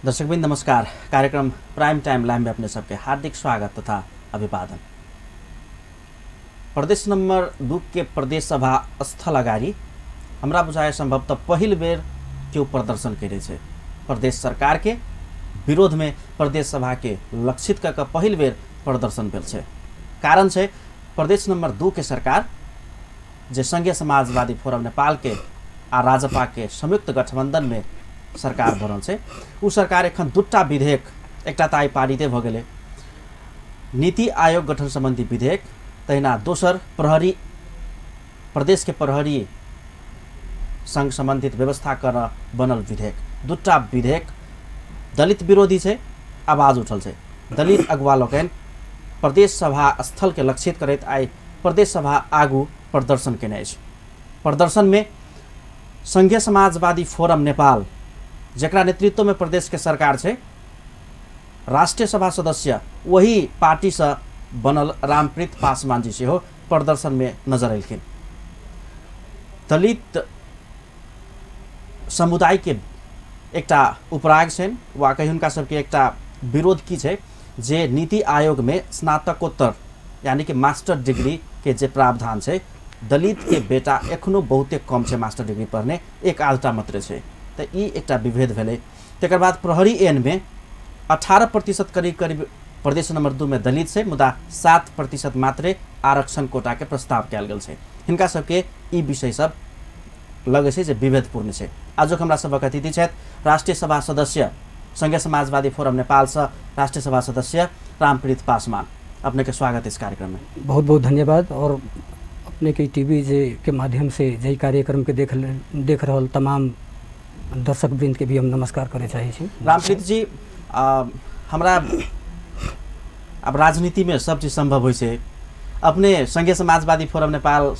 दर्शकबिन नमस्कार। कार्यक्रम प्राइम टाइम लाइव में अपने सबके हार्दिक स्वागत तथा अभिवादन। प्रदेश नंबर 2 के प्रदेश सभा स्थल अगाडि हमरा बुझाए संभवतः पहिल बेर क्यों प्रदर्शन करे छे। प्रदेश सरकार के विरोध में प्रदेश सभा के लक्षित करके पहिल बेर प्रदर्शन भेल छे। कारण छे प्रदेश नंबर 2 के सरकार जे संघीय समाजवादी फोरम नेपाल के आ राजपा के संयुक्त गठबंधन में सरकार बनल छे। उ सरकार एखन दूटा विधेयक एकटा त आइ पारिते भ गेलै नीति आयोग गठन संबंधी विधेयक, तहिना दोसर प्रहरी प्रदेश के प्रहरी संघ संबंधित व्यवस्था गर्न बनल विधेयक। दूटा विधेयक दलित विरोधी छे, आवाज उठल छे। दलित अगुवा लोकनि प्रदेश सभा स्थल के लक्षित करैत आइ प्रदेश सभा आगू प्रदर्शन केने अछि। प्रदर्शन में संघीय समाजवादी फोरम नेपाल जेकरा नेतृत्व में प्रदेश के सरकार छे, राष्ट्रीय सभा सदस्य वही पार्टी से बनल रामप्रीत पासवान जी सेहो प्रदर्शन में नजर अयलखिन। दलित समुदाय के एकटा उपराग छेन वा कहीं हुनका सबके एकटा विरोध की छे जे नीति आयोग में स्नातकोत्तर यानी कि मास्टर डिग्री के जे प्रावधान छे, दलित के बेटा एखनो बहुते कम छे मास्टर डिग्री पढ़ने, एक आधटा मात्र छे। तो ई एकटा विभेद भेलै। तकर बाद प्रहरी एन में 18% करीब प्रदेश नंबर 2 में दलित छे, मुदा 7% मात्रे आरक्षण कोटा के प्रस्ताव कयल गेल छे। हिनका सबके ई विषय सब लगे छे जे विभेदपूर्ण छे। आजुक हमरा सबक अतिथि छथि राष्ट्रीय सभा सदस्य संघीय समाजवादी फोरम नेपाल से राष्ट्रीय सभा सदस्य रामप्रीत पासवान। अपने के स्वागत इस कार्यक्रम में। बहुत बहुत धन्यवाद। और अपने के टीवी जे के माध्यम से जे कार्यक्रम के देख रहल तमाम दर्शक वृंद के भी हम नमस्कार करे चाहे छी। रामप्रीत जी, हमरा अब राजनीति में सब चीज संभव होइ छै। अपने संघीय समाजवादी फोरम नेपाल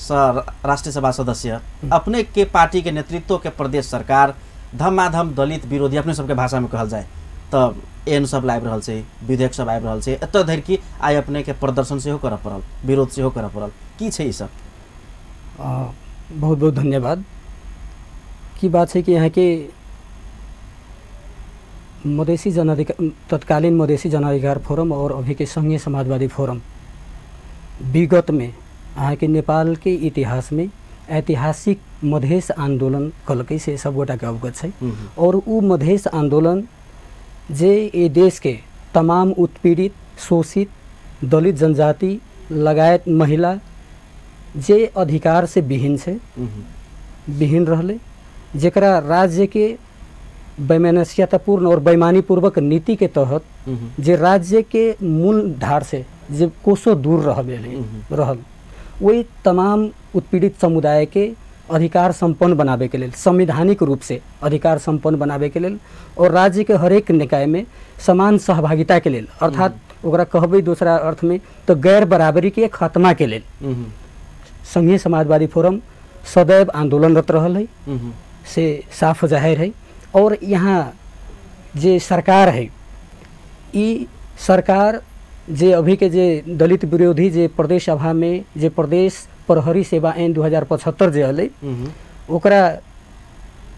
राष्ट्रीय सभा सदस्य, अपने के पार्टी के नेतृत्व के प्रदेश सरकार धमाधम दलित विरोधी अपने सबके भाषा में कहल जाए तो एन सब लाइब रहल छै, विधेयक सब आबि रहल छै, एतऽ धरि कि आइ अपने के प्रदर्शन सेहो करऽ पड़ल, विरोध सेहो करऽ पड़ल, की छै ई सब? बहुत बहुत धन्यवाद। की बात है कि यहाँ के मधेसी जनाधिकार तत्कालीन मधेसी जनाधिकार फोरम और अभी के संघीय समाजवादी फोरम विगत में यहाँ के नेपाल के इतिहास में ऐतिहासिक मधेस आंदोलन कलकै से सब गोटा के अवगत है। और उ मधेस आंदोलन जे ये देश के तमाम उत्पीड़ित शोषित दलित जनजाति लगायत महिला जे अधिकार से विहीन छे, विहीन रहले, जेकरा राज्य के वैमनस्यतापूर्ण और बेईमानीपूर्वक नीति के तहत जे राज्य के मूल धार से जे कोसों दूर रहल वही तमाम उत्पीड़ित समुदाय के अधिकार संपन्न बनावे के लेल, संवैधानिक रूप से अधिकार संपन्न बनावे के लेल और राज्य के हरेक निकाय में समान सहभागिता के लेल, अर्थात ओकरा कहबै दूसरा अर्थ में तो गैर बराबरी के खात्मा के लेल संघीय समाजवादी फोरम सदैव आंदोलनरत रहल है से साफ जाहिर है। और यहाँ जे सरकार है, ई सरकार जे अभी के जे दलित विरोधी जे प्रदेश सभा में जे प्रदेश प्रहरी सेवा ऐन 2075 जे अलै, ओकरा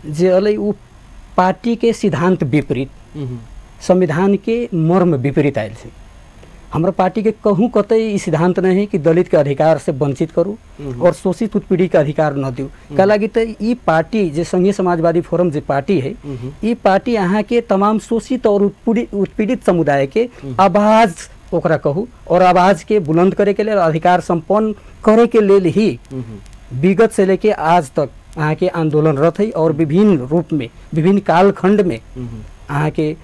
जे अलै उ पार्टी के सिद्धांत विपरीत, संविधान के मर्म विपरीत आयल छै। हमारा पार्टी के कहूँ कतई ई सिद्धांत नहीं है कि दलित के अधिकार से वंचित करूँ और शोषित उत्पीड़ित के अधिकार न दूँ। का लगी तो ई पार्टी जे संघीय समाजवादी फोरम जे पार्टी है, ई पार्टी यहाँ के तमाम शोषित और उत्पीड़ित समुदाय के आवाज ओकरा कहूँ और आवाज के बुलंद करे के लिए, अधिकार संपन्न करे के लिए ही विगत से लेके आज तक यहाँ के आंदोलनरत है। और विभिन्न रूप में विभिन्न कालखंड में यहाँ के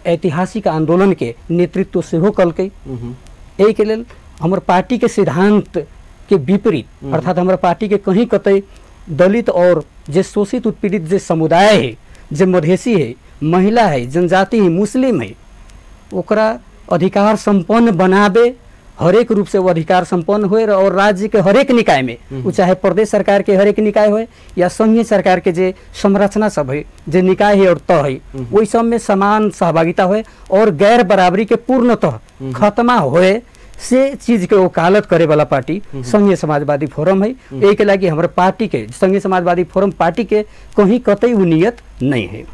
ऐतिहासिक आंदोलन के नेतृत्व से हो कल के यही के लेल हमारे पार्टी के सिद्धांत के विपरीत, अर्थात हमारे पार्टी के कहीं कतई दलित और जे शोषित उत्पीड़ित जे समुदाय है, जे मधेसी है, महिला है, जनजाति है, मुस्लिम है, ओकरा अधिकार संपन्न बनावे, हरेक रूप से वो अधिकार संपन्न होए और राज्य के हरेक निकाय में, वो चाहे प्रदेश सरकार के हरेक निकाय होए या संघीय सरकार के जे संरचना सब है, जे निकाय है और तह है, वही सब में समान सहभागिता होए और गैर बराबरी के पूर्णतः खत्मा होए से चीज के वकालत करे वाला पार्टी संघीय समाजवादी फोरम है। एक लगी हमारे पार्टी के संघीय समाजवादी फोरम पार्टी के कहीं कतई नियत नहीं है।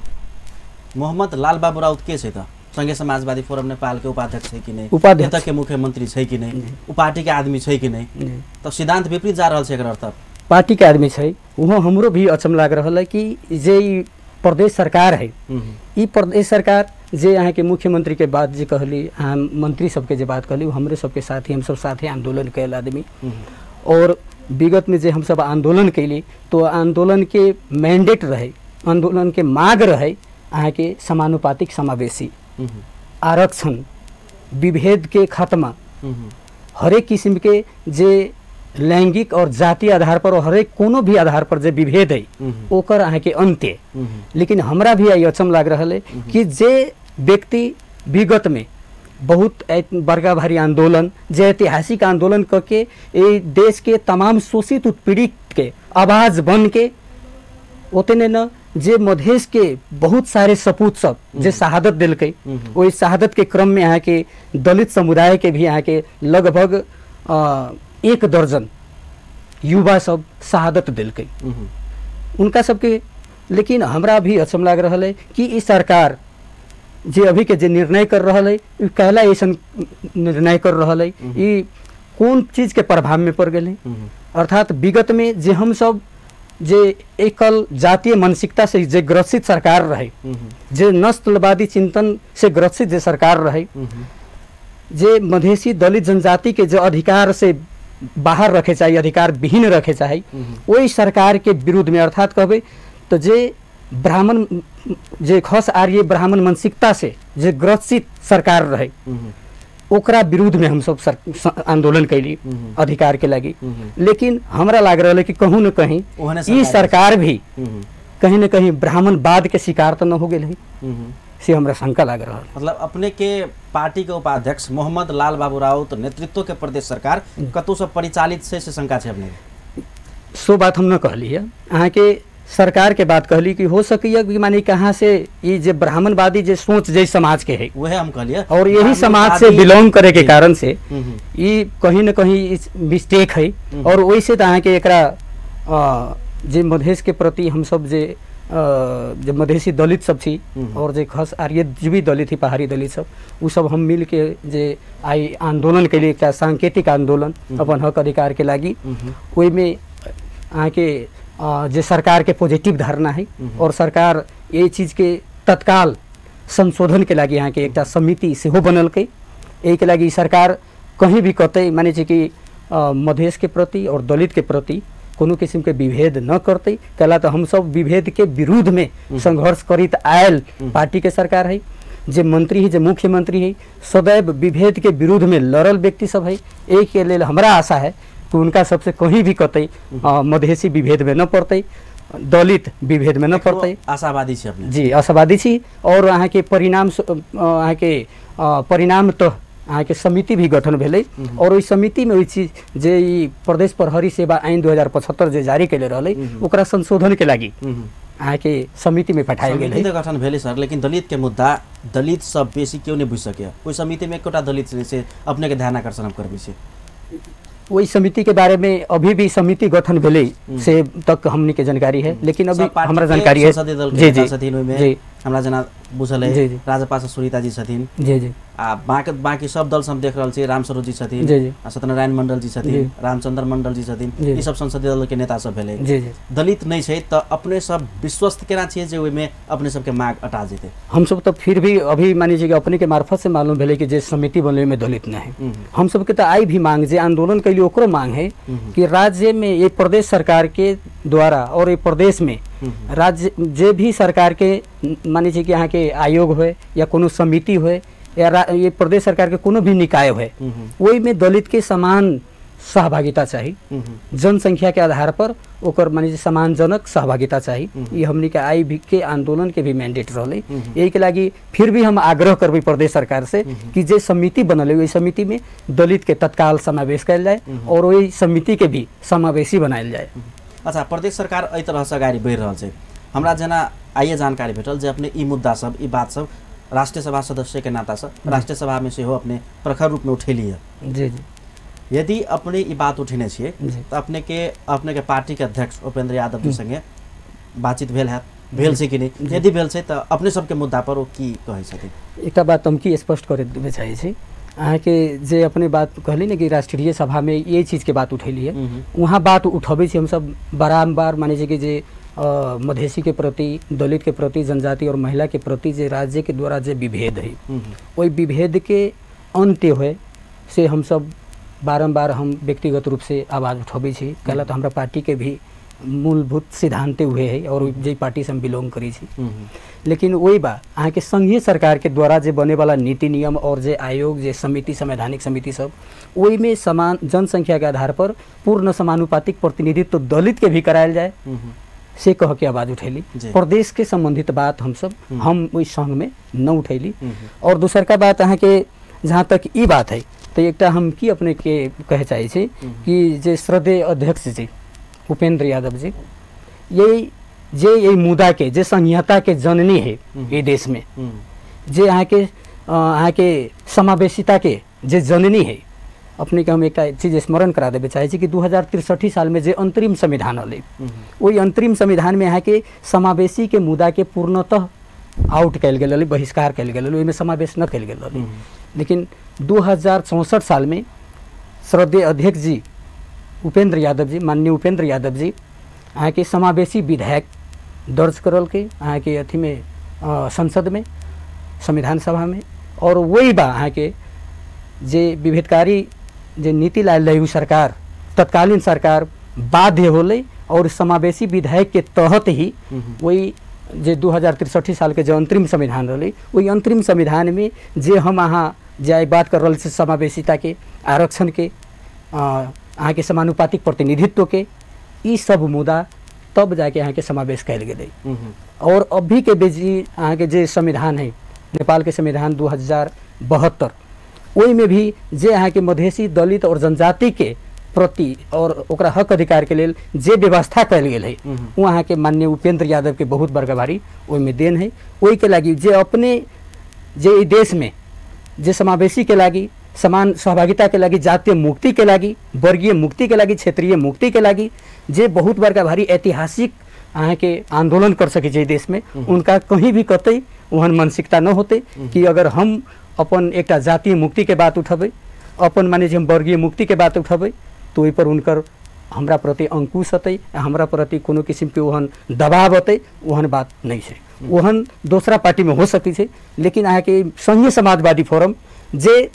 मोहम्मद लाल बाबू राउत के छै त संघीय समाजवादी फोरम नेपाल के उपाध्यक्ष छै कि नहीं, उपाध्यक्ष एतऽ के मुख्यमंत्री छै कि नहीं, उ पार्टी के आदमी छै कि नहीं, तो सिद्धांत विपरीत जा रहल छै एकर अर्थ। पार्टी के आदमी छै वहाँ हमरो भी अचम लाग रहा है कि जे ई प्रदेश सरकार है, ई प्रदेश सरकार जे यहाँ के मुख्यमंत्री के बात जे कहली, हम मंत्री सबके जे बात कहली, हमरे सबके साथी, हम सब साथे आंदोलन कैल आदमी, और विगत में जे हम सब आंदोलन कैली तो आंदोलन के मैंडेट रहे, आंदोलन के मांग रहे यहाँ के समानुपातिक समावेशी, आरक्षण, विभेद के खात्मा, हरेक किस्म के जे लैंगिक और जाति आधार पर और हरेक कोनो भी आधार पर जे विभेद है ओकर अहाँ के अंत्य। लेकिन हमरा भी आई अचम लाग रहा है कि जे व्यक्ति विगत में बहुत बड़का भारी आंदोलन, जे ऐतिहासिक आंदोलन करके ये देश के तमाम शोषित उत्पीड़ित के आवाज बन के उतने न जे मधेश के बहुत सारे सपूत सब जे शहादत दिलके, वही शहादत के क्रम में यहाँ के दलित समुदाय के भी यहाँ के लगभग 1 दर्जन युवा सब शहादत दिलके उनका सबके। लेकिन हमरा भी अचम लाग रहा है कि इस सरकार जे अभी के जे निर्णय कर रहा है, कहला ऐसा निर्णय कर रहा है, ये कौन चीज के प्रभाव में पड़ गए। अर्थात विगत में जे हम सब जे एकल जातीय मानसिकता से जे ग्रसित सरकार रहे, जे नस्लवादी चिंतन से ग्रसित जे सरकार रहे, जे मधेसी दलित जनजाति के जो अधिकार से बाहर रखे चाहिए, अधिकार विहीन रखे चाहिए, वही सरकार के विरुद्ध में अर्थात कहबे तो जे ब्राह्मण जे खस आर्य ब्राह्मण मानसिकता से जे ग्रसित सरकार रहे ओकरा विरुद्ध में हम सब आंदोलन कैली अधिकार के लगी। लेकिन हमरा लाग रहा है कि कहूँ न कहीं ये सरकार भी कहीं न कहीं ब्राह्मणवाद के शिकार तो न हो गए से हमरा शंका लाग रहा है। मतलब अपने के पार्टी के उपाध्यक्ष मोहम्मद लाल बाबू राउत नेतृत्व के प्रदेश सरकार कतौ से परिचालित से शंका है अपने सो बात हम न कहली है। अहाँ के सरकार के बात कहली कि हो सकिए कि मानी कहाँ से ये जे ब्राह्मणवादी जे सोच जे समाज के है वह हम कहलिए, और यही समाज से बिलोंग करे के कारण से ये कहीं न कहीं मिस्टेक है। और वैसे तो अहाँ के एकरा जे मधेश के प्रति हम सब जे मधेसी दलित सब थी और जे खास आर्यजीवी दलित थी, पहाड़ी दलित सब, वो सब हम मिल के जे आई आंदोलन के लिए एक सांकेतिक आंदोलन अपन हक अधिकार के लागी, वही में अहाँ के जे सरकार के पॉजिटिव धारणा है और सरकार ये चीज के तत्काल संशोधन के लागी यहाँ के एक समिति से हो बनल के, एक लागी सरकार कहीं भी कतई माने कि मधेश के प्रति और दलित के प्रति कोनो किस्म के विभेद न करते, कहला तो हम सब विभेद के विरुद्ध में संघर्ष करित आयल पार्टी के सरकार है। जे मंत्री है, जे मुख्यमंत्री है, सदैव विभेद के विरुद्ध में लड़ल व्यक्ति सब है। एक के लिए हमरा आशा है कि उनका सबसे कहीं भी कतई मधेसी विभेद में न पड़ते, दलित विभेद में न पड़ते। आशावादी छी अपने? जी आशावादी छी। और अहाँ के परिणाम तो अहाँ के समिति भी गठन भेलै और ओई समिति में ओई चीज जे ई प्रदेश प्रहरी सेवा ऐन 2075 जे जारी कैले रहलै ओकरा संशोधन के लागी अहाँ के समिति में पठायल गेल है। गठन भेलै सर, लेकिन दलित के मुद्दा दलित सब बेसी क्यों नहीं बुझ सके? ओई समिति में एकोटा दलित से अपने के ध्यान आकर्षण हम करबे छी। वही समिति के बारे में अभी भी समिति गठन भेले से तक हमनी के जानकारी है, लेकिन अभी हमरा जानकारी है जी हमरा जना बुझल है राजपा सुरीता जी छथिन जी आ बाकी सब दल सब देख रहल छी, रामस्वरूप जी छथिन, सत्यनारायण मंडल जी छथिन, रामचंद्र मंडल जी छथिन, ई सब संसदीय दल के नेता सब भेले। दलित नहीं छै त अपने सब विश्वस्त केना छियै जे ओइ में अपने सब के मांग अटा जेते? हम सब तो फिर भी अभी मानी जी कि अपने के मार्फत से मालूम भेले कि जे समिति बनले में दलित नहीं है। हम सब के तो आई भी मांग जे आंदोलन कैली ओकरो मांग है कि राज्य में ये प्रदेश सरकार के द्वारा और ये प्रदेश में राज्य जे भी सरकार के मानी जी कि यहाँ के आयोग हो या कोनो समिति हो या ये प्रदेश सरकार के कोनो भी निकाय हो, वही में दलित के समान सहभागिता चाहिए, जनसंख्या के आधार पर ओकर मानी सम्मानजनक सहभागिता चाहिए। ये हमनी के आई भी के आंदोलन के भी मैंडेट रहले। यही के लागी फिर भी हम आग्रह करबे प्रदेश सरकार से कि जे समिति बनल है वही समिति में दलित के तत्काल समावेश कयल जाए और वही समिति के भी समावेशी बनायल जाए। अच्छा, प्रदेश सरकार एहि तरह से अगाडि बढ़ि रहल छै। हमरा जना आइए जानकारी भेटल जे अपने ई मुद्दा सब, ई बात सब राष्ट्रीय सभा सदस्य के नाता से राष्ट्रीय सभा में से हो अपने प्रखर रूप में उठेली है। जी जी। यदि अपने ई बात उठेने छियै तो अपने के पार्टी के अध्यक्ष उपेंद्र यादव जी संगे बातचीत भेल है भेल छै कि नहीं, यदि भेल छै तो अपने सबके मुद्दा पर वो की कहै छथिन? एक बात हम की स्पष्ट करे देवे चाहे छी, अहाँ के जे अपने बात कहली ना कि राष्ट्रीय सभा में ये चीज़ के बात उठेली है, वहाँ बात उठबे छी हम सब बारम्बार, माने छै कि जे मधेसी के प्रति, दलित के प्रति, जनजाति और महिला के प्रति जे राज्य के द्वारा जे विभेद है, वही विभेद के अंत्य होए से हम सब बारम्बार हम व्यक्तिगत रूप से आवाज़ उठबे छी। कहला तो हमारा पार्टी के भी मूलभूत सिद्धांत हुए है और जे पार्टी से हम बिलोंग करी छी। लेकिन वही बा अहाँ के संघीय सरकार के द्वारा जे बने वाला नीति नियम और जे आयोग, जे समिति, संवैधानिक समिति सब, वही में समान जनसंख्या के आधार पर पूर्ण समानुपातिक प्रतिनिधित्व तो दलित के भी करायल जाए से कह के आवाज़ उठैली। प्रदेश के संबंधित बात हम वही संघ में न उठैली। और दूसर का बात अहाँ के जहाँ तक ई बात है तो एक हम की अपने के कहे चाहे छी कि जे श्रद्धेय अध्यक्ष जी उपेंद्र यादव जी यही मुद्दा के जे संहिता के जननी है ये देश में, जे यहाँ के समावेशिता के जे जननी है, अपने के हम एक चीज स्मरण करा देवे चाहे कि 2063 साल में जे अंतरिम संविधान हल, वही अंतरिम संविधान में यहाँ के समावेशी के मुद्दा के पूर्णतः आउट कल गए, बहिष्कार कल गए, ओहिमे समावेश न कल गए। लेकिन 2064 साल में श्रद्धेय अध्यक्ष जी उपेंद्र यादव जी, माननीय उपेंद्र यादव जी यहाँ के समावेशी विधेयक दर्ज करल के यहाँ के अथी में संसद में, संविधान सभा में, और वही बा यहाँ के जे विभेदकारी जे नीति लायल रही सरकार, तत्कालीन सरकार बाध्य होले और समावेशी विधेयक के तहत ही वही जे 2063 साल के जो अंतरिम संविधान रही, वही अंतरिम संविधान में जे हम अहाँ जे बात कर रहे समावेशिता के, आरक्षण के, अहाँ के समानुपातिक प्रतिनिधित्व के, ई सब मुद्दा तब जाके यहाँ के समावेश कल गए। और अभी के बेजी अहाँ के जे संविधान है, नेपाल के संविधान 2072, वही में भी जे यहाँ के मधेसी, दलित और जनजाति के प्रति और ओकरा हक अधिकार के लेल जे व्यवस्था कल गए है, वहाँ के माननीय उपेंद्र यादव के बहुत बड़का भारी वही में देन है। वही के लागी जे अपने जे देश में जे समावेशी के लागी, समान सहभागिता के लागी, जातीय मुक्ति के लागी, वर्गीय मुक्ति के लागी, क्षेत्रीय मुक्ति के लागी जे बहुत बड़का भारी ऐतिहासिक अहाँ के आंदोलन कर सके देश में, उनका कहीं भी कतई वहन मानसिकता न होते कि अगर हम अपन एक जातीय मुक्ति के बात उठबे, अपन माने हम वर्गीय मुक्ति के बात उठबे, तो ओहि पर उनकर हमरा प्रति अंकुश हतै, हमरा प्रति कोनो किस्म के वहन दबाव हतै, वहन बात नहीं है। वहन दूसरा पार्टी में हो सकै छै, लेकिन अहाँ के संघीय समाजवादी फोरम जे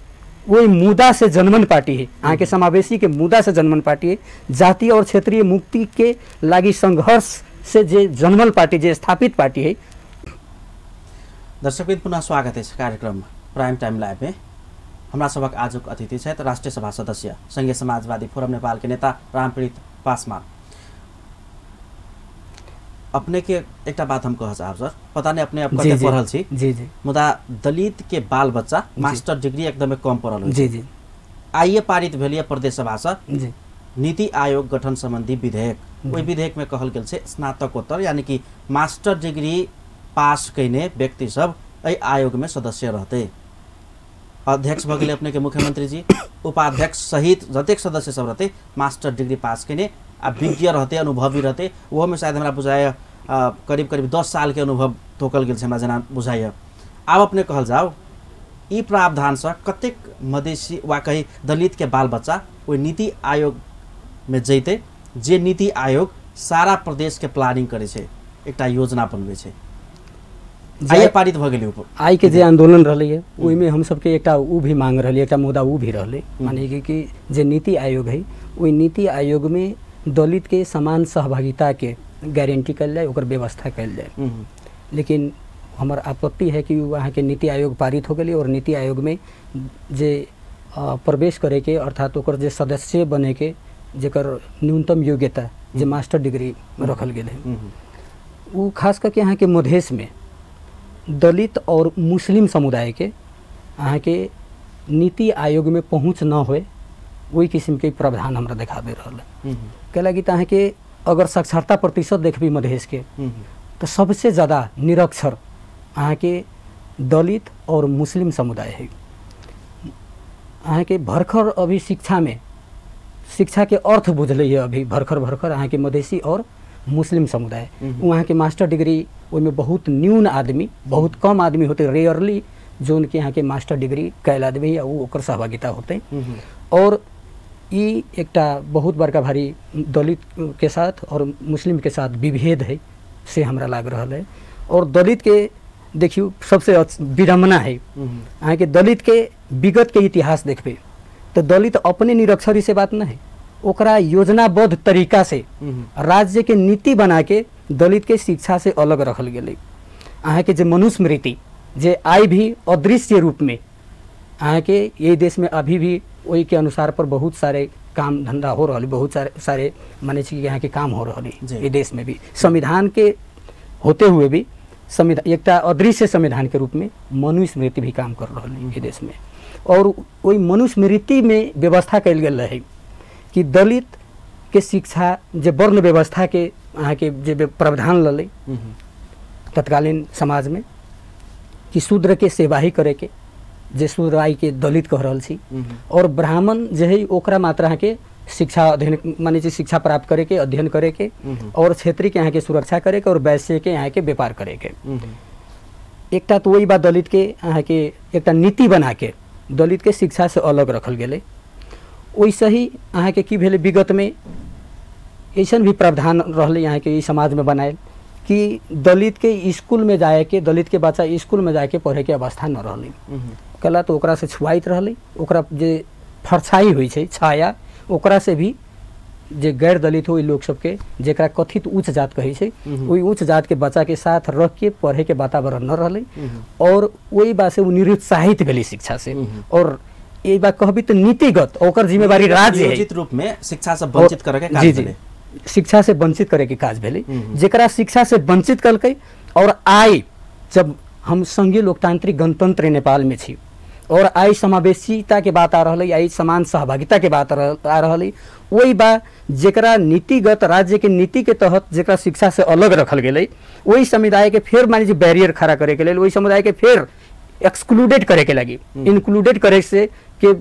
वही मुद्दा से जन्मन पार्टी है, अहाँ के समावेशी के मुद्दा से जन्मन पार्टी है, जातीय और क्षेत्रीय मुक्ति के लागी संघर्ष से जे जन्मल पार्टी, जे स्थापित पार्टी है। दर्शकबिन पुनः स्वागत है कार्यक्रम प्राइम टाइम लाइव में। हमारा सबक आजुक अतिथि छथि राष्ट्रिय सभा सदस्य, संघीय समाजवादी फोरम नेपाल के नेता रामप्रीत पासवान। अपने के एक बात हम कह चाहब सर, पता नहीं अपने कते पढ़ल छी, जी जी, मुदा दलित के बाल बच्चा मास्टर डिग्री एकदम कम पढ़ल जी जी, आइए पारित भेलिए प्रदेश सभा से जी, नीति आयोग गठन संबंधी विधेयक। वही विधेयक में कहल गेल छे स्नातकोत्तर यानी कि मास्टर डिग्री पास कैने व्यक्ति सब एहि आयोग में सदस्य रहते। अध्यक्ष भ गेले अपने के मुख्यमंत्री जी, उपाध्यक्ष सहित जतेक सदस्य सब रहते मास्टर डिग्री पास कैने आ विज्ञ रहते, अनुभवी रहते। वो में शायद हमरा बुझाय करीब करीब 10 साल के अनुभव तोकल गेल छे, हमरा जना बुझाय। अब अपने कहल जाओ ई प्रावधान से कतेक मधेसी वा कहीं दलित के बाल बच्चा वो नीति आयोग में जैते, जे नीति आयोग सारा प्रदेश के प्लानिंग करे छे, एकटा योजना बनवे छे। आइए पारित भ गेलै ऊपर आई के जे आंदोलन रहले है, ओहि में हम सब के एकटा उ भी मांग रहले, एकटा मुद्दा उ भी रहले, माने कि जे नीति आयोग है, ओहि नीति आयोग में दलित के समान सहभागिता के गारंटी कल जाए, ओकर व्यवस्था कल जाए। लेकिन हमार आपत्ति है कि वहाँ के नीति आयोग पारित हो गई और नीति आयोग में जे प्रवेश करे के अर्थात ओकर जे सदस्य बने के जेकर न्यूनतम योग्यता जे मास्टर डिग्री रखल गए है, वो खास करके यहाँ के मधेश में दलित और मुस्लिम समुदाय के यहाँ के नीति आयोग में पहुँच न होए, वही किस्म के प्रावधान हमरा देखा दे रहा है। कहला कि अहाँ के अगर साक्षरता प्रतिशत देखबी मधेश के तो सबसे ज़्यादा निरक्षर अहाँ के दलित और मुस्लिम समुदाय है। अहाँ के भरखर अभी शिक्षा में शिक्षा के अर्थ बुझले है, अभी भरखर अहाँ के मधेसी और मुस्लिम समुदाय वहाँ के मास्टर डिग्री में बहुत न्यून आदमी, बहुत कम आदमी होते, रेयरली जो उनके यहाँ के मास्टर डिग्री कैल आदमी या वो ओकर सहभागिता होते। और ये एक बहुत बड़का भारी दलित के साथ और मुस्लिम के साथ विभेद है से हमरा लाग रहा है। और दलित के देखियो सबसे विडम्बना है अहाँ के दलित के विगत के इतिहास देखबे तो दलित अपने निरक्षरी से बात न है, ओकरा योजनाबद्ध तरीका से राज्य के नीति बना के दलित के शिक्षा से अलग रखल गेलै। अहाँ के जे मनुस्मृति जे आई भी अदृश्य रूप में अहाँ के ये देश में अभी भी वही के अनुसार पर बहुत सारे काम धंधा हो रहा है, बहुत सारे माने कि यहाँ के काम हो रहा है ये देश में भी, संविधान के होते हुए भी संविधान एक अदृश्य संविधान के रूप में मनुस्मृति भी काम कर रहा है ये देश में। और वही मनुस्मृति में व्यवस्था कल गेल है कि दलित के शिक्षा जे वर्ण व्यवस्था के अहाँ के जे प्रावधान लले तत्कालीन समाज में कि शूद्र के सेवा ही करे के, जे शूद्र आई के दलित कह रहल छी, और ब्राह्मण जे है ओकरा मात्र अहाँ के शिक्षा अध्ययन माने जी शिक्षा प्राप्त करे के, अध्ययन करे के, और क्षेत्रीय के यहाँ के सुरक्षा करे के, और वैश्य के यहाँ के व्यापार करे के। एकटा तो वही बात दलित के अहाँ के एकटा नीति बना के दलित के शिक्षा से अलग रखल गेलै। वैसे ही अहाँ के की भेलै विगत में ऐसा भी प्रावधान रहलै यहाँ के समाज में बनायल कि दलित के स्कूल में जाए के, दलित के बच्चा स्कूल में जाके पढ़े के अवस्था न रहलै। कला तो ओकरा से छुआइत रहलै, ओकरा जे फरछाई होइ छै छाया ओकरा से भी जे गैर दलित हो लोग सबके जेकरा कथित उच्च जात कहे छै वही उच्च जात के बच्चा के साथ रख के पढ़े के वातावरण न रहलै। और वही बात से वो निरुत्साहित भेलै शिक्षा से। और ये बात कहबी तो नीतिगत ओकर जिम्मेवारी राज्य है, नियोजित रूप में शिक्षा से वंचित करे के काज भेलै, शिक्षा से वंचित करे के काज भेलै। जेकरा शिक्षा से वंचित कलकै और आई जब हम संघीय लोकतांत्रिक गणतंत्र नेपाल में छी और आई समावेशिता के बात आ रही, आई समान सहभागिता के बात आ रही, वही बा जेकरा नीतिगत राज्य के नीति के तहत जेकरा शिक्षा से अलग रखल गेलै वही समुदाय के फिर मान लीजिए बैरियर खड़ा करे के लेल, वही समुदाय के फिर एक्सक्लूडेड करे के लगी, इंक्लूडेड करे से के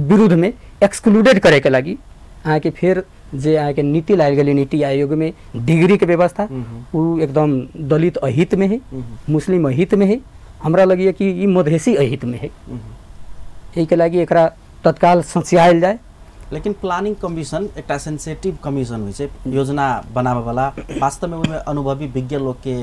विरुद्ध में एक्सक्लूडेड करे के लगी अहाँ के फिर जे अहाँ के नीति लायल गेलै नीति आयोग में डिग्री के व्यवस्था वो एकदम दलित अहित में है, मुस्लिम अहित में है, हमरा लगिए कि ई मधेसी अहित में है। यही के लगी एकरा तत्काल सचियाल जाए। लेकिन प्लानिंग कमीशन एक सेंसिटिव कमीशन होइ छै, योजना बनाबे वाला वास्तव में ओहिमे अनुभवी विज्ञ लोग के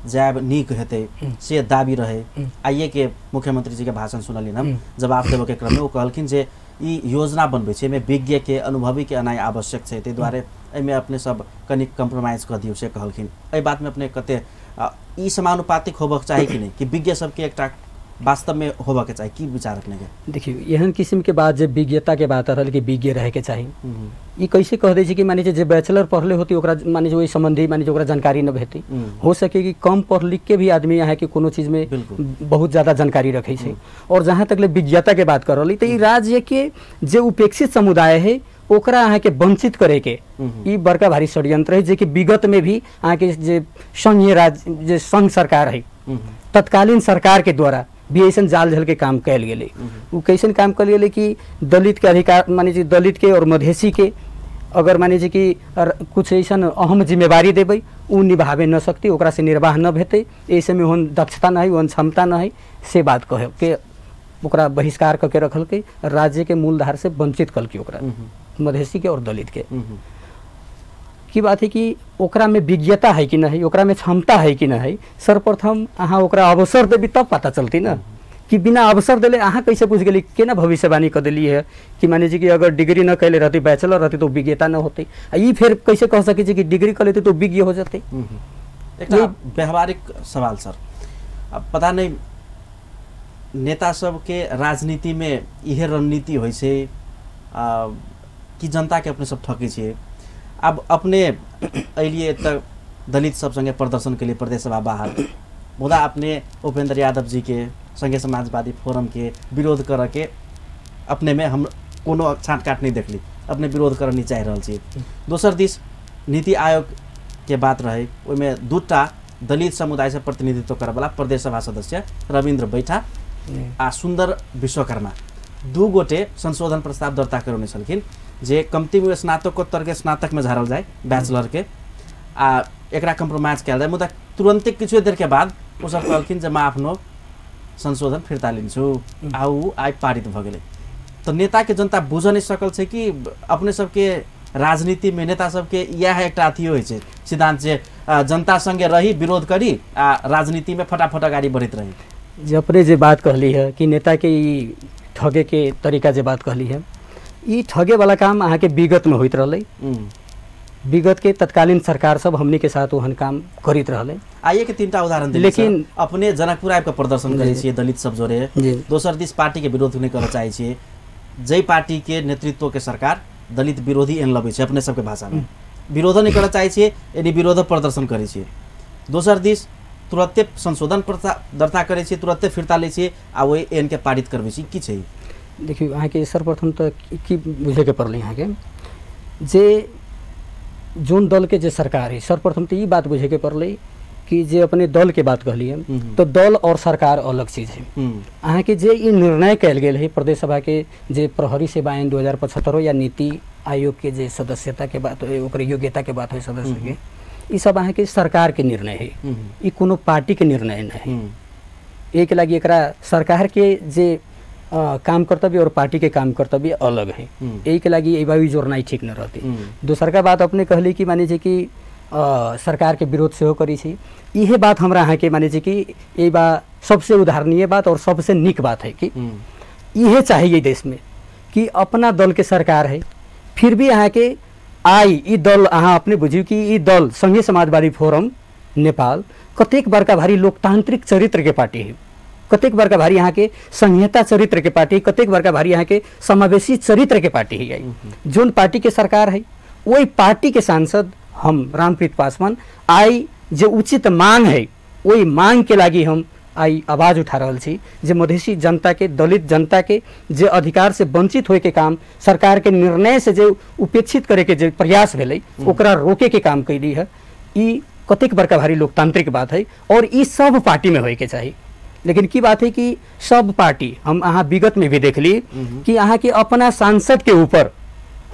जायब नीक हेतै से दाबी रहे। आइए के मुख्यमंत्री जी के भाषण सुनलिन हम, जवाब देबे के क्रम में वो कहलखिन जे ई योजना बनबै छै में विज्ञ के अनुभवी के अनाय आवश्यक छै, ताहि दुआरे एहिमे अपने सब कनिक कंप्रोमाइज कर दियौ से कहलखिन। एहि बात में अपने कते ई समानुपातिक होबक चाही कि नहीं, कि विज्ञ सबके एकटा वास्तव में होबक के चाही, की विचार रखने के? देखिए एहन किस्म के बात जब विज्ञता के बात रहल कि विज्ञ रहे के चाही, ई कैसे कह दे कि माने जे बैचलर पढ़ले होती ओकरा माने जो संबंधी माने जो ओकरा जानकारी न भेटी, हो सके कि कम पढ़ लिख के भी आदमी यहाँ के कोनो चीज में बहुत ज्यादा जानकारी रखे छै। और जहाँ तक ले विज्ञता के बात कर रही तो राज्य के जे उपेक्षित समुदाय है ओकरा अहाँ के वंचित करे के ई बड़का भारी षड्यंत्र है, जे कि विगत में भी अहाँ के जे संघीय राज्य जे संघ सरकार है तत्कालीन सरकार के द्वारा भी ऐसा जाल झल के काम कैल गेलै। वो कैसन काम कल गेलै कि दलित के अधिकार माने जी दलित के और मधेसी के अगर माने जी कि कुछ ऐसा अहम जिम्मेवारी देबै उ निभावे न सकती, ओकरा से निर्वाह न भेटै, ऐसे में ओहन दक्षता न है, ओहन क्षमता न है, से बात कहे के ओकरा बहिष्कार करके रखलकै, राज्य के मूलधार से वंचित कलकै ओकरा मधेसी के और दलित के। की बात है कि ओकरा में विज्ञता है कि नहीं, ओकरा में क्षमता है कि नहीं, सर्वप्रथम अहाँ ओकरा अवसर देबी तब पता चलती ना कि बिना अवसर देले अहाँ कैसे पूछ गेली केना भविष्यवाणी कर दिली है कि माने जी कि अगर डिग्री न कैले रहती बैचलर रहती तो विज्ञता न होती, ई फिर कैसे कह सके कि डिग्री कर लेते तो विज्ञ हो जाते। एक व्यवहारिक सवाल सर, अब पता नहीं नेता सब के राजनीति में इहे रणनीति होइ छै कि जनता के अपने सब ठकै छियै। अब अपने अलिए तक दलित सब संगे प्रदर्शन के लिए प्रदेश सभा बाहर, मुदा अपने उपेंद्र यादव जी के संघीय समाजवादी फोरम के विरोध कर के अपने में हम कोनो छाँट काट नहीं देखली, अपने विरोध कर नहीं चाह रही। दोसर दिस नीति आयोग के बात रहे, ओहिमे दूटा दलित समुदाय से प्रतिनिधित्व करे वाला प्रदेश सभा सदस्य रविन्द्र बैठा आ सुंदर विश्वकर्मा दू गोटे संशोधन प्रस्ताव दर्ता करने छलखिन जे कम्ती में स्नातकोत्तर के स्नातक में झाड़ल जाए बैचलर के, आ एकरा कम्प्रोमाइज कयल जाए, मुदा तुरन्ते किछु देर के बाद ओ सब कहलखिन जे म आफ्नो संशोधन फिर्ता लिन्छु आ ऊ आइ पारित भ गेलै। तो नेता के जनता बुझ नहीं सकल छै कि अपने सबके राजनीति में नेता सबके यह एकटा अथी होइ छै सिद्धांत जे जनता संगे रही विरोध करी आ राजनीति में फटाफट अगाडि बढ़ित रही। जे अपने जे बात कहली है कि नेता के ई ठगे के तरीका जे बात कहली है, ई ठगे वाला काम अहाँ के विगत में होइत रहलै। विगत के तत्कालीन सरकार सब हमनी के साथ ओहन काम करित रहलै। आइए के तीनटा उदाहरण दिली, लेकिन अपने जनकपुर आबि के प्रदर्शन करै छियै दलित सब जोरे, दोसर दिस पार्टी के विरोध नहीं करऽ चाहै छियै, जै पार्टी के नेतृत्व के सरकार दलित विरोधी एन लबै छै अपने सबके भाषा में, विरोध नहीं करऽ चाहै छियै यदि विरोध प्रदर्शन करै छियै, दोसर दिस तुरंते संशोधन दर्ता करै छियै, तुरंते फिर्ता लै छियै आ ओहि एन के पारित करबै छियै, की छै? देखियो अहाँ के सर्वप्रथम तो की बुझे के पड़लै अहाँ के जे जोन दल के जे सरकार है, सर्वप्रथम तो ये बात बुझे के पड़लै कि जे अपने दल के बात कहली है तो दल और सरकार अलग चीज है। अहाँ के जे ई निर्णय कयल गेल है प्रदेश सभा के जे प्रहरी सेवा ऐन 2075 या नीति आयोग के जे सदस्यता के बात है, ओकर योग्यता के बात है सदस्य के, ई सब अहाँ के सरकार के निर्णय है, ई कोनो पार्टी के निर्णय नहीं है। एक लागी एकरा सरकार के जे काम कर्तव्य और पार्टी के काम कर्तव्य अलग है, एक लागी ए बावी जोड़नाई ठीक न रहती। दूसर का बात अपने कहली कि माने कि सरकार के विरोध से हो करी छी, इहे बात हमरा अहाँ के माने कि ए बा सबसे उदाहरणीय बात और सबसे निक बात है कि इहे चाहिए देश में कि अपना दल के सरकार है, फिर भी अहाँ के आई ई दल अहाँ अपने बुझियो कि ई दल संघीय समाजवादी फोरम नेपाल कतेक बड़का भारी लोकतांत्रिक चरित्र के पार्टी है, कतेक बड़का भारी यहाँ के संहिता चरित्र के पार्टी, कतेक बड़का भारी यहाँ के समावेशी चरित्र के पार्टी है। जोन पार्टी के सरकार है वही पार्टी के सांसद हम रामप्रीत पासवान आई जो उचित मांग है वही मांग के लागी हम आई आवाज उठा रहा छी, जे मधेसी जनता के दलित जनता के जे अधिकार से वंचित होए के काम सरकार के निर्णय से जो उपेक्षित करे के जे प्रयास भेलै ओकरा रोके के काम कैली है, ई कतेक बड़का भारी लोकतांत्रिक बात है और ई सब पार्टी में होए के चाहिए। लेकिन की बात है कि सब पार्टी हम अहाँ विगत में भी देख ली कि अहाँ के अपना सांसद के ऊपर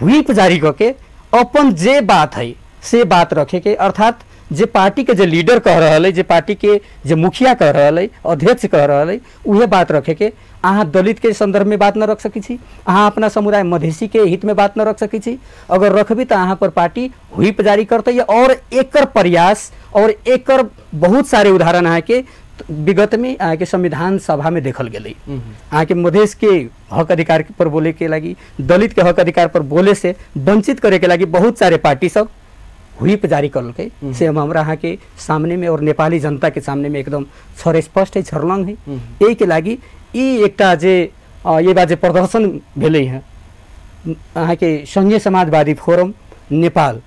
व्हिप जारी करके अपन जे बात है से बात रखे के, अर्थात जे पार्टी के जे लीडर कह रहा है, जे पार्टी के जे मुखिया कह रहा है, अध्यक्ष कह रहा है, उहे बात रखे के अहाँ दलित के संदर्भ में बात न रख सकी छी, अहाँ अपना समुदाय मधेसी के हित में बात न रख सकी छी। अगर रखबी तो अहाँ पर पार्टी व्हिप जारी करते और एकर प्रयास और एकर बहुत सारे उदाहरण अहाँ के विगत में अहाँ के संविधान सभा में देखल गेलै। अहाँ के मधेश के हक अधिकार पर बोले के लगी, दलित के हक अधिकार पर बोले से वंचित करे के लगी बहुत सारे पार्टी सब व्हिप जारी करल के से हम हमरा अहाँ के सामने में और नेपाली जनता के सामने में एकदम स्पष्ट है, छरलंग है। यही के लागी ई एकटा जे ये बात जे प्रदर्शन भेलै है अहाँ के संघीय समाजवादी फोरम नेपाल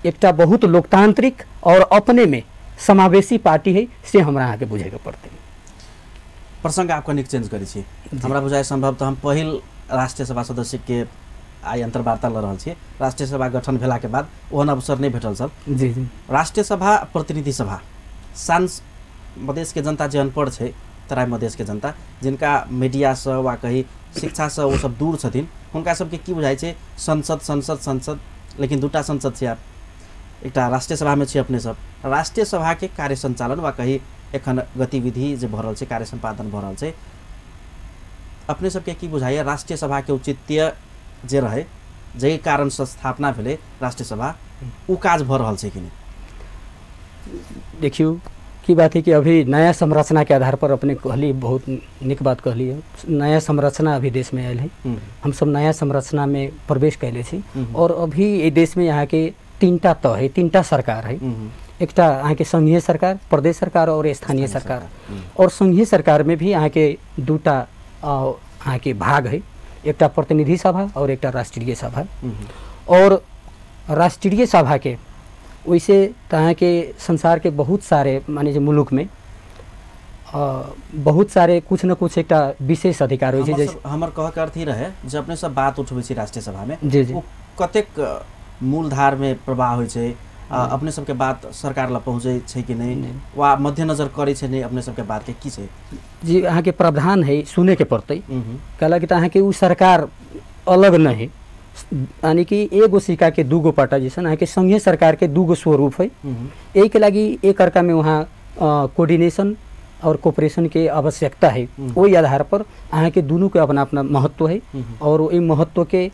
एकटा बहुत लोकतांत्रिक और अपने में समावेशी पार्टी है से हमरा अहाँ के बुझे के पड़ते। प्रसंग आपका निक चेंज करी छी, हमरा बुझाय संभव तो हम पहिल राष्ट्रीय सभा सदस्य के आई अंतर्वार्ता ल रहल छी। राष्ट्रीय सभा गठन भेला के बाद ओहन अवसर नहीं भेटल सर। जी जी। राष्ट्रीय सभा प्रतिनिधि सभा मधेश के जनता जे अनपढ़ छै, तराई मधेश के जनता जिनका मीडिया से वा कहीं शिक्षा से वो सब दूर छथिन, हुनका सबके की बुझाइ छै संसद संसद संसद, लेकिन दूटा संसद छै, एकटा राष्ट्रीय सभा में छै अपने सब। राष्ट्रीय सभा के कार्य संचालन वा कहीं एखन गतिविधि जे भ रहल छै, कार्य संपादन भ रहल छै, अपने सबके की बुझाइए राष्ट्रीय सभा के औचित्य जे रहे जे कारण से स्थापना भेले राष्ट्रीय सभा उ काज भ रहल छै कि नहीं? देखियो की बात है कि अभी नया संरचना के आधार पर अपने कहली बहुत निक बात कहली है, नया संरचना अभी देश में आयल है, हम सब नया संरचना में प्रवेश कैले छी और अभी ये देश में यहाँ के तीनटा तह है, तीनटा सरकार है, एकटा अहाँ के संघीय सरकार, प्रदेश सरकार और स्थानीय सरकार। और संघीय सरकार में भी यहाँ के दूटा अहाँ के भाग है, एकटा प्रतिनिधि सभा और एकटा राष्ट्रीय सभा। और राष्ट्रीय सभा के वैसे तहाँ के संसार के बहुत सारे माने मुल्क में बहुत सारे कुछ न कुछ एकटा विशेष अधिकार होइ छै। जैसे हमर कह के अर्थ ही रहे जे अपने सब बात उठबै छी राष्ट्रीय सभा में, जी जी, कतेक मूलधार में प्रभाव होइ छै, अपने सबके बात सरकार ला पहुँचे छै कि नहीं, वा मध्यनजर करे छै नहीं, अपने सबके बात के की छै? जी अहाँ के प्रावधान है सुने के पड़ते, कहला कि अहाँ के उ सरकार अलग नहीं, यानी कि एगो सिक्का के दूगो पाटा जैसन अहाँ के संघीय सरकार के दूगो स्वरूप है। यही के लागि एक अर्का में वहाँ कोऑर्डिनेशन और कोऑपरेशन के आवश्यकता है। वही आधार पर अहाँ के दोनों के अपना अपना महत्व है और वही महत्व के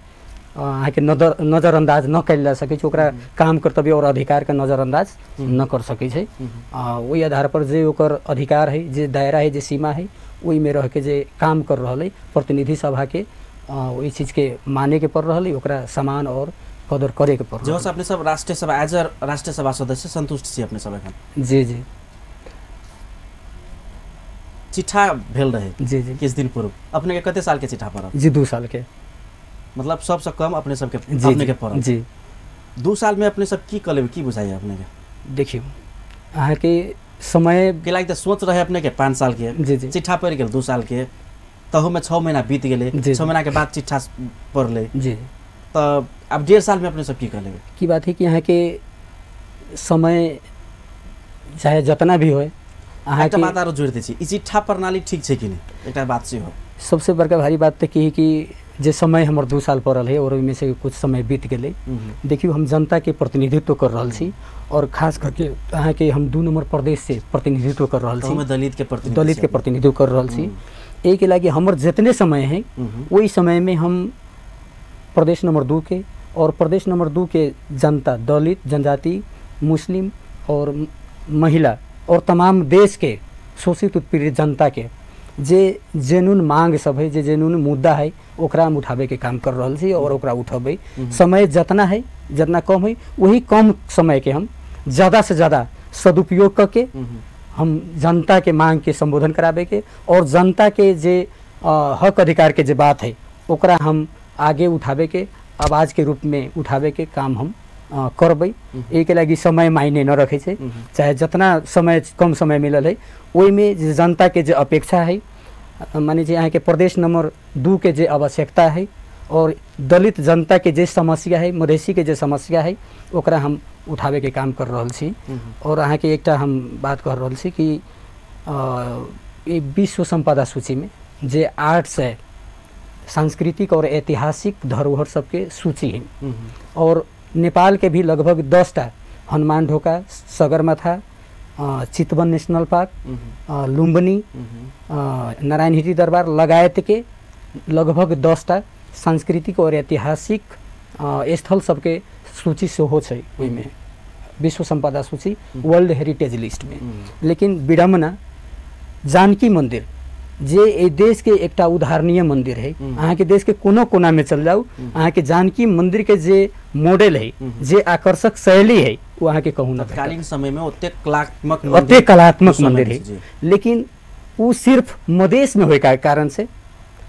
अहाँ के नजरअंदाज न कल जा सके ओकरा काम कर्तव्य और अधिकार का नजरअंदाज न कर सके छै। वही आधार पर जे ओकर अधिकार है, जे दायरा है, जे सीमा है, वही में रह के जे काम कर रहा है प्रतिनिधि सभा के वही चीज के माने के पड़ रहा है, ओकरा समान और कदर करे के पड़ रहा है। जो अपने सब राष्ट्रीय सभा एज राष्ट्रीय सभा सदस्य संतुष्ट छी अपने सब एखन? जी जी चिट्ठा भेल रहे जी जी किस दिन पूर्व अपने के कते साल के चिट्ठा पड़ल? जी 2 साल के, मतलब सबसे कम अपने सबके जी अपने के पड़ल जी। 2 साल में अपने सब की कले की बुझाइए अपने के? देखियो अहाँ के समय के लागि त सोच रहे अपने के 5 साल के जी जी चिट्ठा पड़ गेल 2 साल के तहु में 6 महीना बीत गेले, जी। 6 महीना के बाद चिट्ठा पड़ले जी तो अब 1.5 साल में अपने सब की कले की बात है कि यहाँ के समय चाहे जितना भी हो अहाँ एकटा के बात आरो जोड़ दै छी, ई चिट्ठा प्रणाली ठीक छै कि नहीं एकटा बात से हो? सबसे बड़का भारी बात तो की है कि जे समय हमर 2 साल पड़ल है और ओहिमे से कुछ समय बीत गए। देखियो हम जनता के प्रतिनिधित्व कर रहल छी और खास करके अहाँ के हम 2 नंबर प्रदेश से प्रतिनिधित्व कर रहल छी, दलित के प्रतिनिधित्व कर रहल छी। यही के लागि हमर जितने समय है वही समय में हम प्रदेश नंबर 2 के और प्रदेश नंबर 2 के जनता, दलित, जनजाति, मुस्लिम और महिला और तमाम देश के शोषित उत्पीड़ित जनता के जे जेनुन मांग सब है, जे जेनुन मुद्दा है, ओकरा हम उठावे के काम कर रहल छी और ओकरा उठेबै। समय जितना है, जितना कम है, वही कम समय के हम ज़्यादा से ज़्यादा सदुपयोग करके हम जनता के मांग के संबोधन करावे के और जनता के जे हक अधिकार के जे बात है ओकरा हम आगे उठावे के, आवाज़ के रूप में उठावे के काम हम करबै। एक लागि समय मायने न रखे छै, चाहे जितना समय कम समय मिलल है ओहि में जे जनता के जे अपेक्षा है, माने जे अहाँ के प्रदेश नंबर 2 के जे आवश्यकता है और दलित जनता के जे समस्या है, मधेसी के जे समस्या है, ओकरा हम उठावे के काम कर रहल छी। और अहाँ के एकटा हम बात कर रहल छी कि ये विश्व संपदा सूची में जे 800 सांस्कृतिक और ऐतिहासिक धरोहर सबके सूची है और नेपाल के भी लगभग 10टा हनुमान ढोका, सगरमाथा, चितवन नेशनल पार्क, लुम्बिनी, नारायण हिटी दरबार लगायत के लगभग 10टा सांस्कृतिक और ऐतिहासिक स्थल सबके सूची से हो छै ओहिमे विश्व संपदा सूची वर्ल्ड हेरिटेज लिस्ट में। लेकिन विडम्बना जानकी मंदिर जे ए देश के एकटा उदाहरणीय मंदिर है, अहाँ के देश के कोनो कोना में चल जाऊ, अहाँ के जानकी मंदिर के जे मॉडल है, जे आकर्षक शैली है, वो अहाँ के कहूँ न तत्कालीन समय में ओते कलात्मक मंदिर है। लेकिन वो सिर्फ मधेश में होए के कारण से,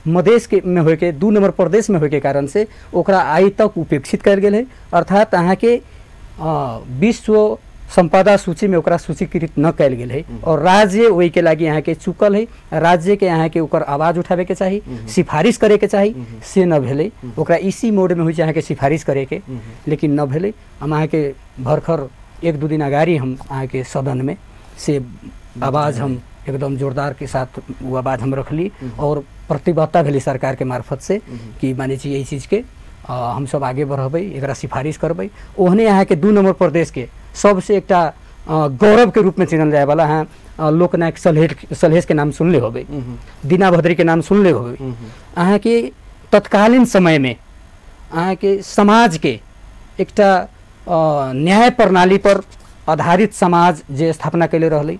मधेश के में होए के 2 नंबर प्रदेश में होए के कारण से ओकरा आई तक उपेक्षित कर गेल है। अर्थात अहाँ के विश्व संपदा सूची में ओकरा सूचीकृत न कल गेल है और राज्य वही के लागि यहाँ के चुकल है। राज्य के यहाँ के ओकर आवाज उठावे के चाही, सिफारिश करे के चाही, से न भेले। ओकरा इसी मोड में हो यहाँ के सिफारिश करे के, लेकिन न भेले। हम अहाँ के भरखर 1-2 दिन अगाड़ी हम अहाँ के सदन में से आवाज हम एकदम जोरदार के साथ वो आवाज हम रखली और प्रतिबद्धता भेली सरकार के मार्फत से कि माने छी यही चीज के हम सब आगे बढ़बै, एकरा सिफारिश करबै। ओहने यहाँ के 2 नंबर प्रदेश के सबसे एकटा गौरव के रूप में चिन्हल जाए वाला है लोकनायक सलहेश के नाम सुनले होबे, दीना भद्री के नाम सुनले होबे। अहाँ के तत्कालीन समय में अहाँ के समाज के एकटा न्याय प्रणाली पर आधारित समाज जे स्थापना कैले रहले,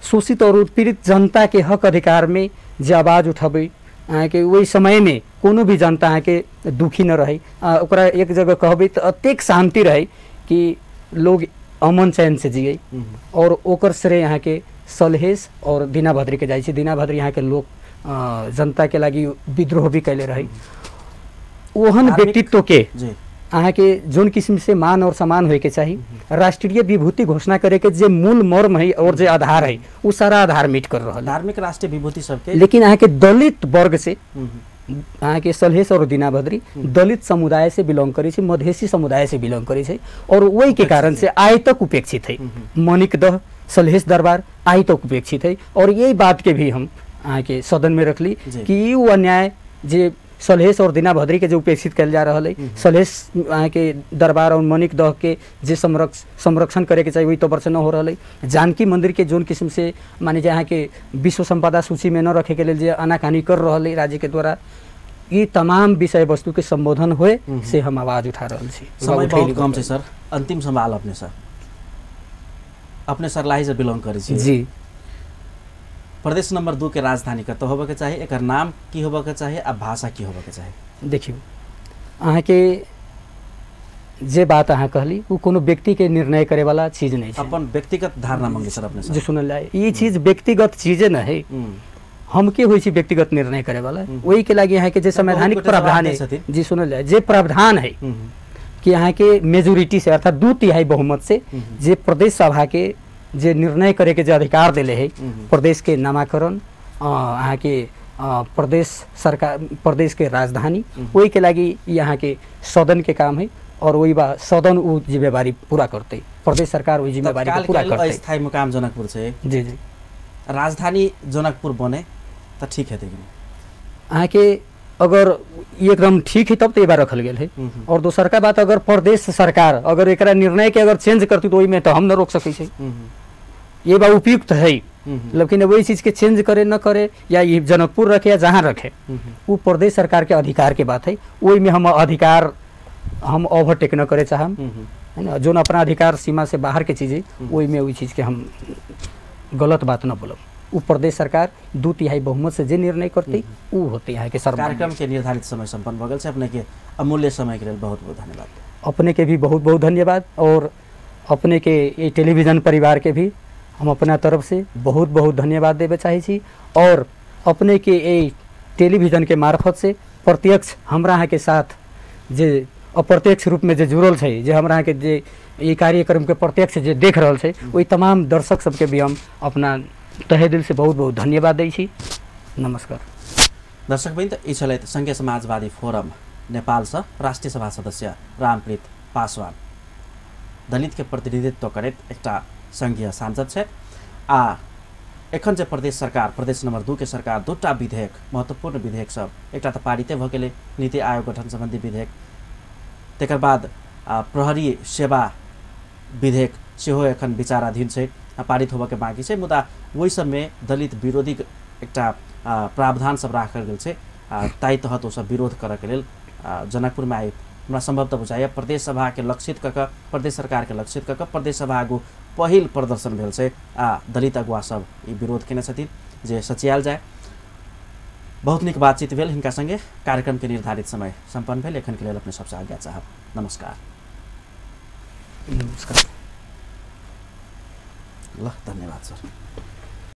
शोषित और उत्पीड़ित जनता के हक अधिकार में जे आवाज उठबै, अहाँ के वही समय में कोनो भी जनता अहाँ के दुखी न रहे, ओकरा एक जगह कहबै तो अतेक शांति रहे कि लोग अमन चैन से जिये। और ओकर श्रेय यहाँ के सलहेश और दीना भद्री के जाइ छै। दीना भद्री यहाँ के लोग जनता के लागि विद्रोह भी कैले रहे। ओहन व्यक्तित्व के अहाँ के जोन किस्म से मान और सम्मान होए के चाहिए, राष्ट्रीय विभूति घोषणा करे के जे मूल मर्म है और जे आधार है, वो सारा आधार मीट कर रहा है धार्मिक राष्ट्रीय विभूति सबके। लेकिन अहाँ के दलित वर्ग से अहाँ के सलहेश और दीना भद्री दलित समुदाय से बिलोंग करे, मधेसी समुदाय से बिलोंग करे और वही के कारण से आय तक उपेक्षित है। मणिक दह, सलहेश दरबार आय तक उपेक्षित है। और यही बात के भी हम अहाँ के सदन में रखली कि वो अन्याय जे सलहेश और दीनाभद्री के जो उपेक्षित कल जा रहा है, सलहेश अहाँ के दरबार और मणिक दह के जे संरक्षण करे के चाहिए वही तौर से न हो रहा है। जानकी मंदिर के जोन किस्म से माने जे अहाँ के विश्व संपदा सूची में न रखे के लिए जे आनाकानी कर रहा है राज्य के द्वारा, ये तमाम विषय वस्तु के संबोधन हुए से हम आवाज उठा रहे छी। समय बहुत कम है सर, अंतिम सवाल अपने सर, अपने सरलाही से बिलोंग करे छी जी। प्रदेश नंबर 2 के राजधानी कत होबे के चाहिए, एकर नाम की होबे के चाहिए आ भाषा की होबे के चाहिए? देखियो अहाँ के जे बात अहाँ कहली वो कोनो व्यक्ति के निर्णय करे वाला चीज नहीं है। अपन व्यक्तिगत धारणा मांगे सर अपने जो सुनल जाए ये चीज व्यक्तिगत चीजें न है, हम के होई छी व्यक्तिगत निर्णय करे वाला, वही के लागी यहाँ के जे संवैधानिक प्रावधान है जी सुनल जाए जे प्रावधान है कि यहाँ के मेजोरिटी से अर्थात 2/3 बहुमत से जे प्रदेश सभा के जे निर्णय करे के जो अधिकार दिले है, प्रदेश के नामाकरण यहाँ के प्रदेश सरकार प्रदेश के राजधानी, वही के लागी यहाँ के सदन के काम है और वही बा सदन वो जिम्मेवारी पूरा करते, प्रदेश सरकार वही जिम्मेवारी पूरा करते। अस्थायी मुकाम जनकपुर से जी जी राजधानी जनकपुर बने तो ठीक है, अहाँ के अगर एकदम ठीक है तब तो ये बार रखल गया है। और दूसर का बात अगर प्रदेश सरकार अगर एक निर्णय के अगर चेंज करती तो वही में तो हम न रोक सके, ये बात उपयुक्त है। लेकिन वही चीज के चेंज करे न करे या ये जनकपुर रखे या जहाँ रखे वो प्रदेश सरकार के अधिकार के बात है, वही में हम अधिकार हम ओवरटेक न करे चाहम है ना, जो अपना अधिकार सीमा से बाहर के चीज़ वही में वही चीज़ के हम गलत बात न बोलब। वो प्रदेश सरकार 2/3 बहुमत से जे निर्णय करते वो होते हैं के सरकार। कार्यक्रम के निर्धारित समय संपन्न हो गल से अपने के अमूल्य समय के लिए बहुत बहुत धन्यवाद। अपने के भी बहुत बहुत धन्यवाद और अपने के ये टेलीविजन परिवार के भी हम अपना तरफ से बहुत बहुत धन्यवाद देवे चाहे छी। और अपने के ये टेलीविजन के मार्फत से प्रत्यक्ष हमरा यहाँ के साथ जे अप्रत्यक्ष रूप में जे जुड़ल है, जे हमरा यहाँ के जे ये कार्यक्रम के प्रत्यक्ष जे देख रहा है वही तमाम दर्शक सबके भी हम अपना तहे दिल से बहुत बहुत धन्यवाद दै छी। नमस्कार दर्शक बहिन, त ई छलैथ संघीय समाजवादी फोरम नेपाल से राष्ट्रीय सभा सदस्य रामप्रीत पासवान, दलित के प्रतिनिधित्व करैत एकटा संघीय सांसद छथि। आ एखन जे प्रदेश सरकार प्रदेश नंबर 2 के सरकार 2टा विधेयक महत्वपूर्ण विधेयक सब, एकटा त पारिते भ गेलै नीति आयोग गठन संबंधी विधेयक, तेकर बाद प्रहरी सेवा विधेयक सेहो एखन विचाराधीन छै, पारित होबे बाँकी छै। मुदा वही सब में दलित विरोधी एकटा प्रावधान सब राखल गेल छै, ताहि तहत ओ सब विरोध करऽ के लेल जनकपुर में आइ हमरा संभवतः बुझाइए प्रदेश सभा के लक्षित कऽ कऽ प्रदेश सरकार के लक्षित कऽ कऽ प्रदेश सभा आगू पहिल प्रदर्शन भेल छै। दलित अगुवा सब ई विरोध केने छथिन जे सचियाल जाए। बहुत नीक बातचीत भेल हिनका संगे। कार्यक्रम के निर्धारित समय संपन्न भेल। एखन के लेल अपने सबसे आज्ञा चाहब। नमस्कार। नमस्कार। ल धन्यवाद सर।